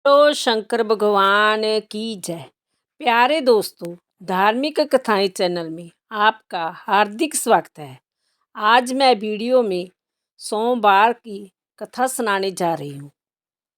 तो शंकर भगवान की जय। प्यारे दोस्तों, धार्मिक कथाएं चैनल में आपका हार्दिक स्वागत है। आज मैं वीडियो में सोमवार की कथा सुनाने जा रही हूँ।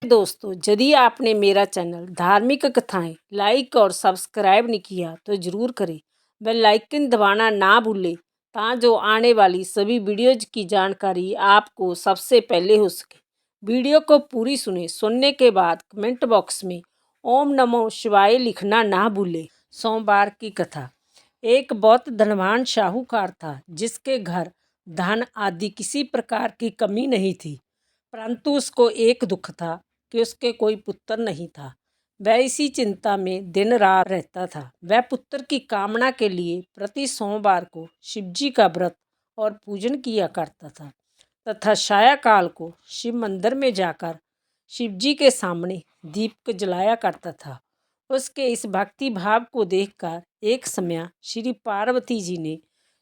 दोस्तों, यदि आपने मेरा चैनल धार्मिक कथाएं लाइक और सब्सक्राइब नहीं किया तो ज़रूर करें। बेल आइकन दबाना ना भूलें जो आने वाली सभी वीडियोज की जानकारी आपको सबसे पहले हो सके। वीडियो को पूरी सुनने के बाद कमेंट बॉक्स में ओम नमो शिवाय लिखना ना भूलें। सोमवार की कथा। एक बहुत धनवान साहूकार था जिसके घर धन आदि किसी प्रकार की कमी नहीं थी, परंतु उसको एक दुख था कि उसके कोई पुत्र नहीं था। वह इसी चिंता में दिन रात रहता था। वह पुत्र की कामना के लिए प्रति सोमवार को शिवजी का व्रत और पूजन किया करता था तथा सायंकाल को शिव मंदिर में जाकर शिवजी के सामने दीप जलाया करता था। उसके इस भक्ति भाव को देखकर एक समय श्री पार्वती जी ने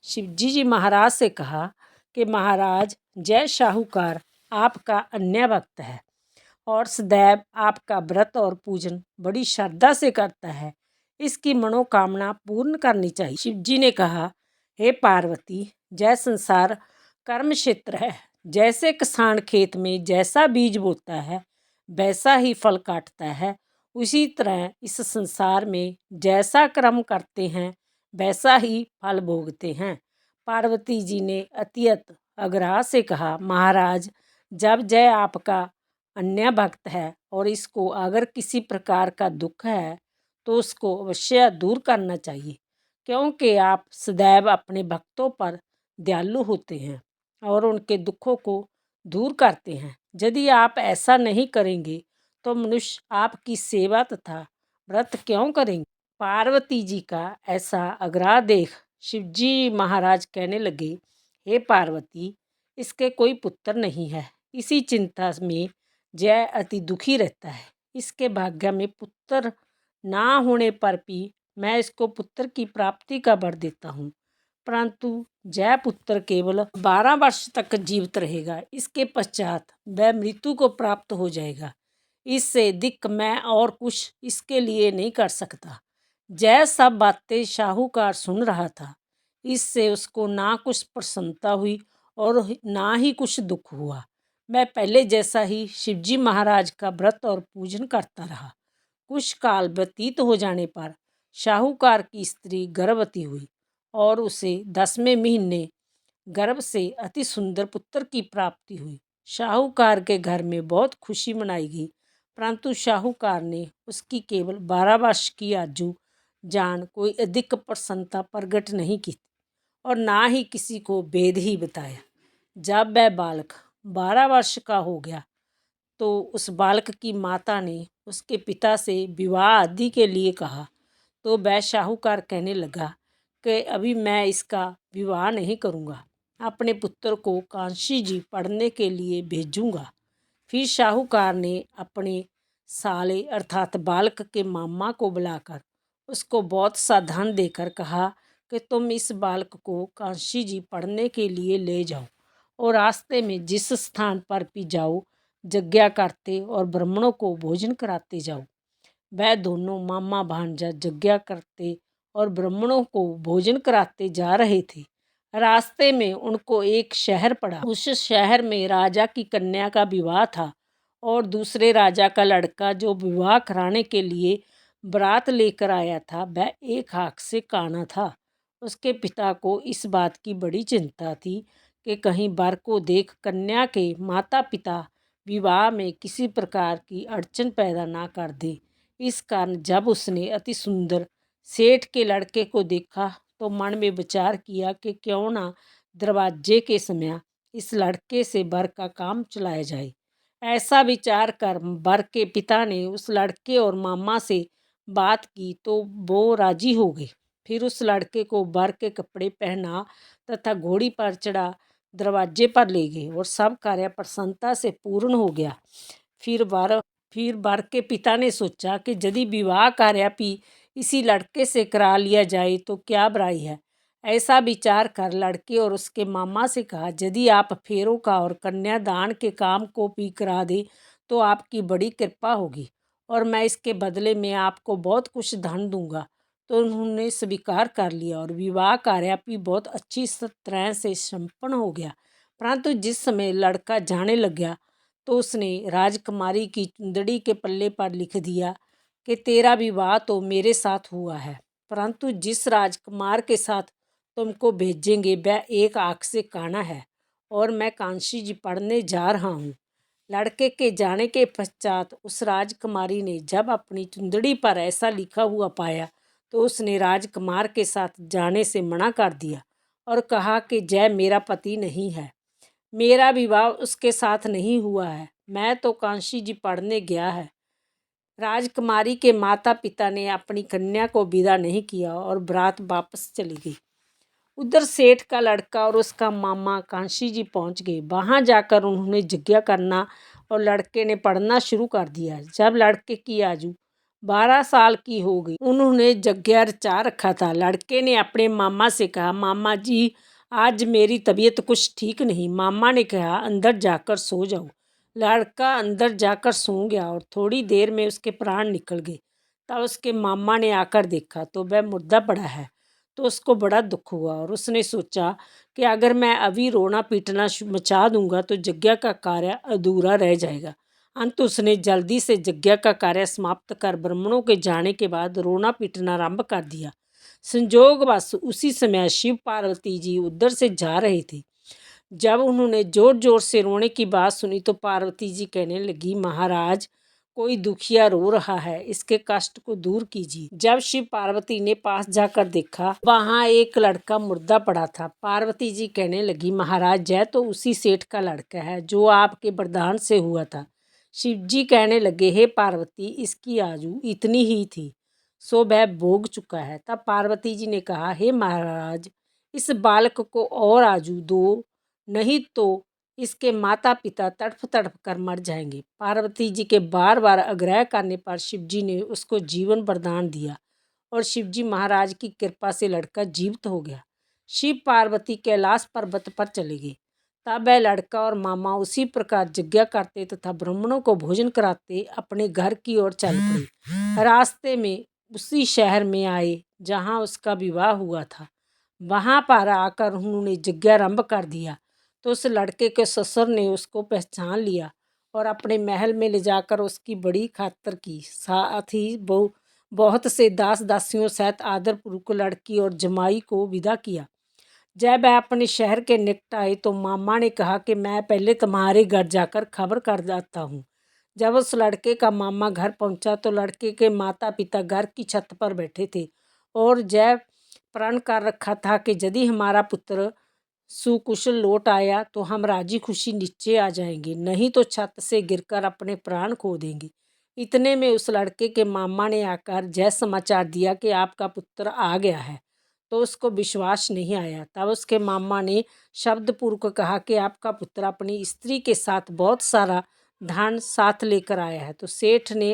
शिवजी जी महाराज से कहा कि महाराज, जय साहूकार आपका अन्य भक्त है और सदैव आपका व्रत और पूजन बड़ी श्रद्धा से करता है। इसकी मनोकामना पूर्ण करनी चाहिए। शिवजी ने कहा, हे पार्वती, जय संसार कर्म क्षेत्र है। जैसे किसान खेत में जैसा बीज बोता है वैसा ही फल काटता है, उसी तरह इस संसार में जैसा कर्म करते हैं वैसा ही फल भोगते हैं। पार्वती जी ने अत्यंत आग्रह से कहा, महाराज, जब जय आपका अन्य भक्त है और इसको अगर किसी प्रकार का दुख है तो उसको अवश्य दूर करना चाहिए, क्योंकि आप सदैव अपने भक्तों पर दयालु होते हैं और उनके दुखों को दूर करते हैं। यदि आप ऐसा नहीं करेंगे तो मनुष्य आपकी सेवा तथा व्रत क्यों करेंगे। पार्वती जी का ऐसा आग्रह देख शिवजी महाराज कहने लगे, हे पार्वती, इसके कोई पुत्र नहीं है। इसी चिंता में जय अति दुखी रहता है। इसके भाग्य में पुत्र ना होने पर भी मैं इसको पुत्र की प्राप्ति का वर देता हूँ, परंतु जय पुत्र केवल 12 वर्ष तक जीवित रहेगा। इसके पश्चात वह मृत्यु को प्राप्त हो जाएगा। इससे अधिक मैं और कुछ इसके लिए नहीं कर सकता। जय सब बातें साहूकार सुन रहा था। इससे उसको ना कुछ प्रसन्नता हुई और ना ही कुछ दुख हुआ। मैं पहले जैसा ही शिवजी महाराज का व्रत और पूजन करता रहा। कुछ काल व्यतीत हो जाने पर साहूकार की स्त्री गर्भवती हुई और उसे 10वें महीने गर्भ से अति सुंदर पुत्र की प्राप्ति हुई। साहूकार के घर में बहुत खुशी मनाई गई, परंतु साहूकार ने उसकी केवल 12 वर्ष की आयु जान कोई अधिक प्रसन्नता प्रकट नहीं की और ना ही किसी को भेद ही बताया। जब वह बालक 12 वर्ष का हो गया तो उस बालक की माता ने उसके पिता से विवाह आदि के लिए कहा, तो वह साहूकार कहने लगा कि अभी मैं इसका विवाह नहीं करूँगा, अपने पुत्र को कांशी जी पढ़ने के लिए भेजूँगा। फिर साहूकार ने अपने साले अर्थात बालक के मामा को बुलाकर उसको बहुत सा धन देकर कहा कि तुम इस बालक को कांशी जी पढ़ने के लिए ले जाओ और रास्ते में जिस स्थान पर भी जाओ यज्ञ करते और ब्राह्मणों को भोजन कराते जाओ। वह दोनों मामा भांजा यज्ञ करते और ब्राह्मणों को भोजन कराते जा रहे थे। रास्ते में उनको एक शहर पड़ा। उस शहर में राजा की कन्या का विवाह था और दूसरे राजा का लड़का जो विवाह कराने के लिए बारात लेकर आया था वह एक आँख से काना था। उसके पिता को इस बात की बड़ी चिंता थी कि कहीं वर को देख कन्या के माता पिता विवाह में किसी प्रकार की अड़चन पैदा ना कर दे। इस कारण जब उसने अति सुंदर सेठ के लड़के को देखा तो मन में विचार किया कि क्यों ना दरवाजे के समय इस लड़के से वर का काम चलाया जाए। ऐसा विचार कर वर के पिता ने उस लड़के और मामा से बात की तो वो राजी हो गए। फिर उस लड़के को वर के कपड़े पहना तथा घोड़ी पर चढ़ा दरवाजे पर ले गए और सब कार्य प्रसन्नता से पूर्ण हो गया। फिर वर के पिता ने सोचा कि यदि विवाह कार्य भी इसी लड़के से करा लिया जाए तो क्या बुराई है। ऐसा विचार कर लड़के और उसके मामा से कहा, यदि आप फेरों का और कन्यादान के काम को भी करा दे तो आपकी बड़ी कृपा होगी और मैं इसके बदले में आपको बहुत कुछ धन दूंगा। तो उन्होंने स्वीकार कर लिया और विवाह कार्य भी बहुत अच्छी तरह से संपन्न हो गया। परंतु जिस समय लड़का जाने लग गया तो उसने राजकुमारी की चुंदड़ी के पल्ले पर लिख दिया कि तेरा विवाह तो मेरे साथ हुआ है, परंतु जिस राजकुमार के साथ तुमको भेजेंगे वह एक आँख से काना है और मैं कांशी जी पढ़ने जा रहा हूँ। लड़के के जाने के पश्चात उस राजकुमारी ने जब अपनी चुंदड़ी पर ऐसा लिखा हुआ पाया तो उसने राजकुमार के साथ जाने से मना कर दिया और कहा कि जय मेरा पति नहीं है, मेरा विवाह उसके साथ नहीं हुआ है, मैं तो कांशी जी पढ़ने गया है। राजकुमारी के माता पिता ने अपनी कन्या को विदा नहीं किया और बारात वापस चली गई। उधर सेठ का लड़का और उसका मामा कांशी जी पहुंच गए। वहां जाकर उन्होंने यज्ञ करना और लड़के ने पढ़ना शुरू कर दिया। जब लड़के की आयु 12 साल की हो गई उन्होंने यज्ञ रचा रखा था। लड़के ने अपने मामा से कहा, मामा जी आज मेरी तबीयत कुछ ठीक नहीं। मामा ने कहा अंदर जाकर सो जाओ। लड़का अंदर जाकर सो गया और थोड़ी देर में उसके प्राण निकल गए। तब उसके मामा ने आकर देखा तो वह मुर्दा पड़ा है। तो उसको बड़ा दुख हुआ और उसने सोचा कि अगर मैं अभी रोना पीटना मचा दूंगा तो यज्ञ का कार्य अधूरा रह जाएगा। अंत उसने जल्दी से यज्ञ का कार्य समाप्त कर ब्राह्मणों के जाने के बाद रोना पीटना आरंभ कर दिया। संजोगवश उसी समय शिव पार्वती जी उधर से जा रहे थे। जब उन्होंने जोर जोर से रोने की बात सुनी तो पार्वती जी कहने लगी, महाराज कोई दुखिया रो रहा है, इसके कष्ट को दूर कीजिए। जब शिव पार्वती ने पास जाकर देखा वहां एक लड़का मुर्दा पड़ा था। पार्वती जी कहने लगी, महाराज यह तो उसी सेठ का लड़का है जो आपके वरदान से हुआ था। शिव जी कहने लगे, हे पार्वती इसकी आयु इतनी ही थी सो वह भोग चुका है। तब पार्वती जी ने कहा, हे महाराज इस बालक को और आयु दो, नहीं तो इसके माता पिता तड़फ तड़फ कर मर जाएंगे। पार्वती जी के बार बार आग्रह करने पर शिव जी ने उसको जीवन वरदान दिया और शिव जी महाराज की कृपा से लड़का जीवित हो गया। शिव पार्वती कैलाश पर्वत पर चले गए। तब वह लड़का और मामा उसी प्रकार यज्ञ करते तथा ब्राह्मणों को भोजन कराते अपने घर की ओर चल पड़े। रास्ते में उसी शहर में आए जहाँ उसका विवाह हुआ था। वहाँ पर आकर उन्होंने यज्ञ आरंभ कर दिया तो उस लड़के के ससुर ने उसको पहचान लिया और अपने महल में ले जाकर उसकी बड़ी खातिर की। साथ ही बहुत से दास दासियों सहित आदरपूर्वक लड़की और जमाई को विदा किया। जब वह अपने शहर के निकट आए तो मामा ने कहा कि मैं पहले तुम्हारे घर जाकर खबर कर जाता हूँ। जब उस लड़के का मामा घर पहुंचा तो लड़के के माता पिता घर की छत पर बैठे थे और जय प्रण कर रखा था कि यदि हमारा पुत्र सुकुशल लौट आया तो हम राजी खुशी नीचे आ जाएंगे, नहीं तो छत से गिरकर अपने प्राण खो देंगे। इतने में उस लड़के के मामा ने आकर जय समाचार दिया कि आपका पुत्र आ गया है। तो उसको विश्वास नहीं आया। तब उसके मामा ने शब्दपूर्वक कहा कि आपका पुत्र अपनी स्त्री के साथ बहुत सारा धन साथ लेकर आया है। तो सेठ ने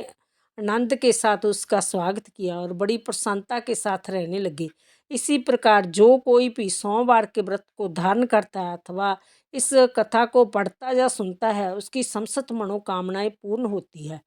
आनंद के साथ उसका स्वागत किया और बड़ी प्रसन्नता के साथ रहने लगे। इसी प्रकार जो कोई भी सोमवार के व्रत को धारण करता है अथवा इस कथा को पढ़ता या सुनता है उसकी समस्त मनोकामनाएं पूर्ण होती है।